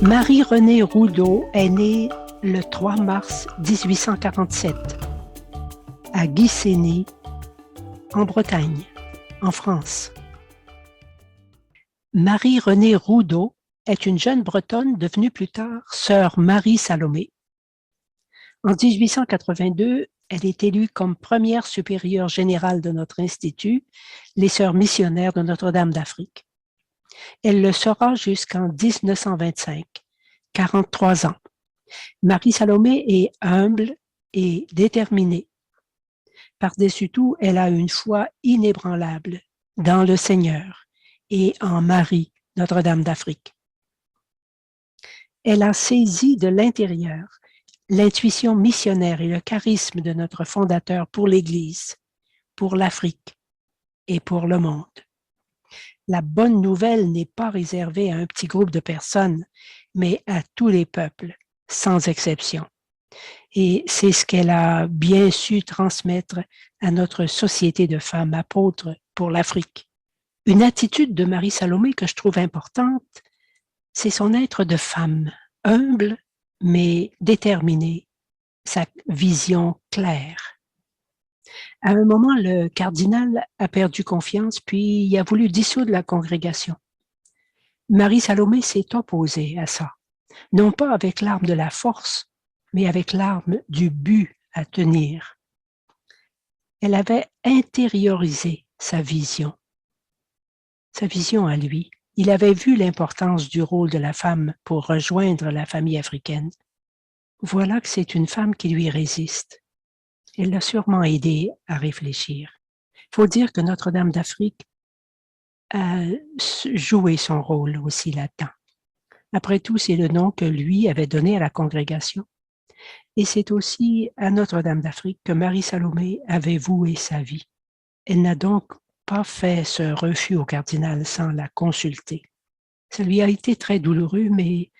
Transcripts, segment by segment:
Marie-Renée Roudot est née le 3 mars 1847 à Guissény, en Bretagne, en France. Marie-Renée Roudot est une jeune Bretonne devenue plus tard sœur Marie-Salomé. En 1882, elle est élue comme première supérieure générale de notre institut, les Sœurs missionnaires de Notre-Dame d'Afrique. Elle le sera jusqu'en 1925, 43 ans. Marie-Salomé est humble et déterminée. Par-dessus tout, elle a une foi inébranlable dans le Seigneur et en Marie, Notre-Dame d'Afrique. Elle a saisi de l'intérieur l'intuition missionnaire et le charisme de notre fondateur pour l'Église, pour l'Afrique et pour le monde. La bonne nouvelle n'est pas réservée à un petit groupe de personnes, mais à tous les peuples, sans exception. Et c'est ce qu'elle a bien su transmettre à notre société de femmes apôtres pour l'Afrique. Une attitude de Marie-Salomé que je trouve importante, c'est son être de femme, humble mais déterminée, sa vision claire. À un moment, le cardinal a perdu confiance, puis il a voulu dissoudre la congrégation. Marie-Salomé s'est opposée à ça, non pas avec l'arme de la force, mais avec l'arme du but à tenir. Elle avait intériorisé sa vision à lui. Il avait vu l'importance du rôle de la femme pour rejoindre la famille africaine. Voilà que c'est une femme qui lui résiste. Elle l'a sûrement aidé à réfléchir. Il faut dire que Notre-Dame d'Afrique a joué son rôle aussi là-dedans. Après tout, c'est le nom que lui avait donné à la congrégation. Et c'est aussi à Notre-Dame d'Afrique que Marie-Salomé avait voué sa vie. Elle n'a donc pas fait ce refus au cardinal sans la consulter. Ça lui a été très douloureux, mais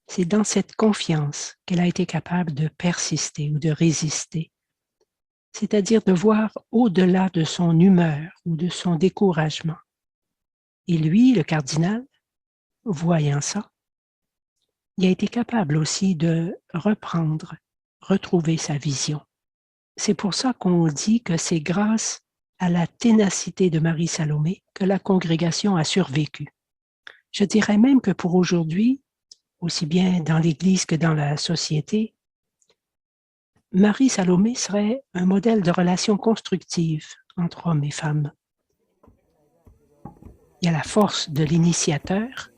c'est dans cette confiance qu'elle a été capable de persister ou de résister, c'est-à-dire de voir au-delà de son humeur ou de son découragement. Et lui, le cardinal, voyant ça, il a été capable aussi de retrouver sa vision. C'est pour ça qu'on dit que c'est grâce à la ténacité de Marie-Salomé que la congrégation a survécu. Je dirais même que pour aujourd'hui, aussi bien dans l'Église que dans la société, Marie-Salomé serait un modèle de relation constructive entre hommes et femmes. Il y a la force de l'initiateur,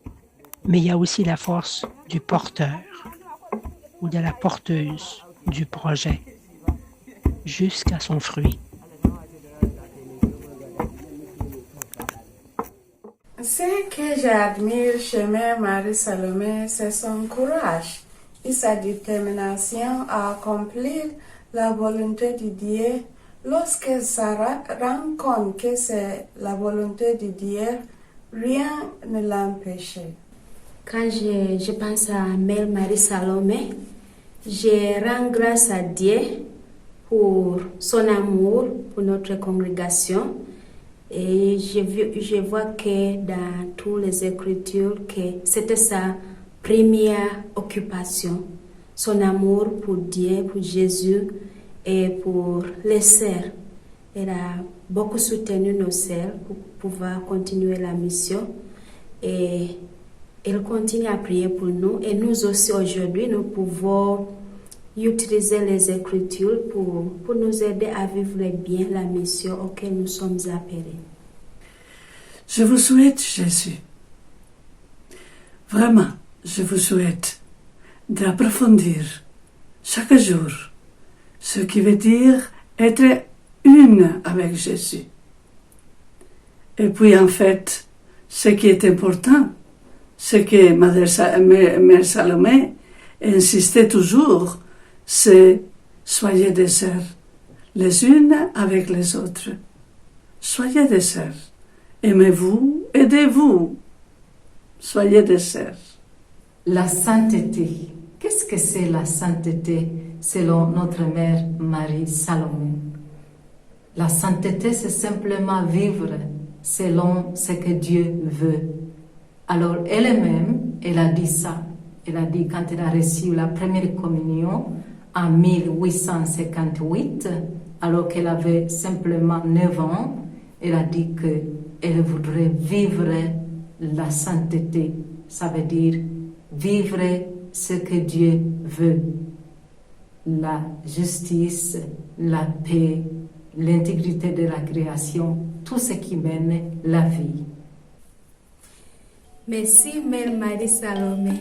mais il y a aussi la force du porteur ou de la porteuse du projet jusqu'à son fruit. Ce que j'admire chez Mère Marie-Salomé, c'est son courage et sa détermination à accomplir la volonté de Dieu. Lorsqu'elle se rend compte que c'est la volonté de Dieu, rien ne l'empêche. Quand je pense à Mère Marie-Salomé, je rends grâce à Dieu pour son amour pour notre congrégation. Et je vois que dans toutes les Écritures, que c'était sa première occupation, son amour pour Dieu, pour Jésus et pour les sœurs. Elle a beaucoup soutenu nos sœurs pour pouvoir continuer la mission et elle continue à prier pour nous. Et nous aussi aujourd'hui, nous pouvons utiliser les Écritures pour nous aider à vivre bien la mission auquel nous sommes appelés. Je vous souhaite, Jésus, vraiment, je vous souhaite d'approfondir chaque jour ce qui veut dire être une avec Jésus. Et puis en fait, ce qui est important, ce que Mère Salomé insistait toujours, c'est soyez des sœurs, les unes avec les autres. Soyez des sœurs. Aimez-vous, aidez-vous. Soyez des sœurs. La sainteté. Qu'est-ce que c'est la sainteté selon notre mère Marie-Salomé? La sainteté, c'est simplement vivre selon ce que Dieu veut. Alors elle-même, elle a dit ça. Elle a dit quand elle a reçu la première communion en 1858, alors qu'elle avait simplement 9 ans, elle a dit qu'elle voudrait vivre la sainteté. Ça veut dire vivre ce que Dieu veut. La justice, la paix, l'intégrité de la création, tout ce qui mène la vie. Merci, Mère Marie Salomé.